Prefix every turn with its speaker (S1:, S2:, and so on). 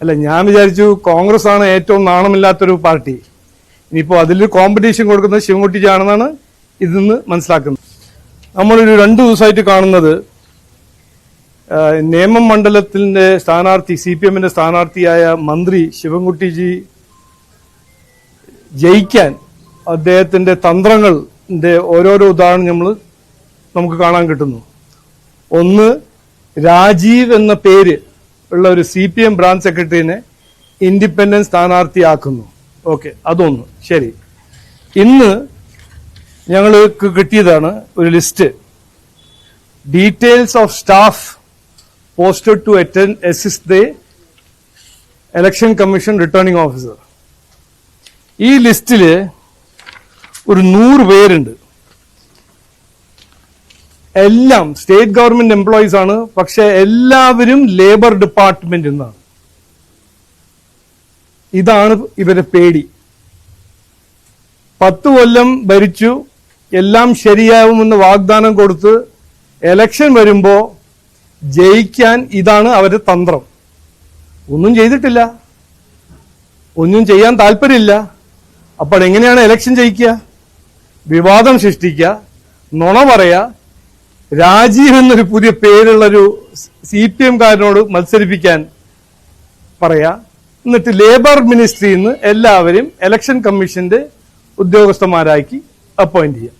S1: അല്ല, ഞാൻ വിചാരിച്ചു കോൺഗ്രസ് ആണ് ഏറ്റവും നാണമില്ലാത്തൊരു പാർട്ടി. ഇനിയിപ്പോൾ അതിൽ കോമ്പറ്റീഷൻ കൊടുക്കുന്നത് ശിവൻകുട്ടിയാണെന്നാണ് ഇതിന്ന് മനസ്സിലാക്കുന്നത്. നമ്മളൊരു 2 ദിവസമായിട്ട് കാണുന്നത് നേമം മണ്ഡലത്തിന്റെ സ്ഥാനാർത്ഥി, CPM സ്ഥാനാർത്ഥിയായ മന്ത്രി ശിവൻകുട്ടിജി ജയിക്കാൻ അദ്ദേഹത്തിന്റെ തന്ത്രങ്ങളുടെ ഓരോരോ ഉദാഹരണം നമുക്ക് കാണാൻ കിട്ടുന്നു. ഒന്ന്, രാജീവ് എന്ന പേര് ഉള്ള ഒരു CPM ബ്രാഞ്ച് സെക്രട്ടറിനെ ഇൻഡിപെൻഡന്റ് സ്ഥാനാർത്ഥിയാക്കുന്നു. ഓക്കെ, അതൊന്ന് ശരി. ഇന്ന് ഞങ്ങൾക്ക് കിട്ടിയതാണ് ഒരു list. Details of staff posted to assist the election commission returning officer. ഈ ലിസ്റ്റില് ഒരു 100 പേരുണ്ട്. എല്ലാം സ്റ്റേറ്റ് ഗവൺമെന്റ് എംപ്ലോയീസ് ആണ്. പക്ഷെ എല്ലാവരും ലേബർ ഡിപ്പാർട്ട്മെന്റിൽ നിന്നാണ്. ഇതാണ് ഇവരെ പേടി. 10 കൊല്ലം ഭരിച്ചു, എല്ലാം ശരിയാവുമെന്ന് വാഗ്ദാനം കൊടുത്ത് എലക്ഷൻ വരുമ്പോ ജയിക്കാൻ ഇതാണ് അവരുടെ തന്ത്രം. ഒന്നും ചെയ്തിട്ടില്ല, ഒന്നും ചെയ്യാൻ താല്പര്യമില്ല. അപ്പോൾ എങ്ങനെയാണ് എലക്ഷൻ ജയിക്കുക? വിവാദം സൃഷ്ടിക്കുക, നുണ പറയാ, രാജീവ് എന്നൊരു പുതിയ പേരുള്ളൊരു CPM കാരനോട് മത്സരിപ്പിക്കാൻ പറയാ, എന്നിട്ട് ലേബർ മിനിസ്ട്രിയിൽ നിന്ന് എല്ലാവരും ഇലക്ഷൻ കമ്മീഷന്റെ ഉദ്യോഗസ്ഥന്മാരാക്കി അപ്പോയിന്റ് ചെയ്യാം.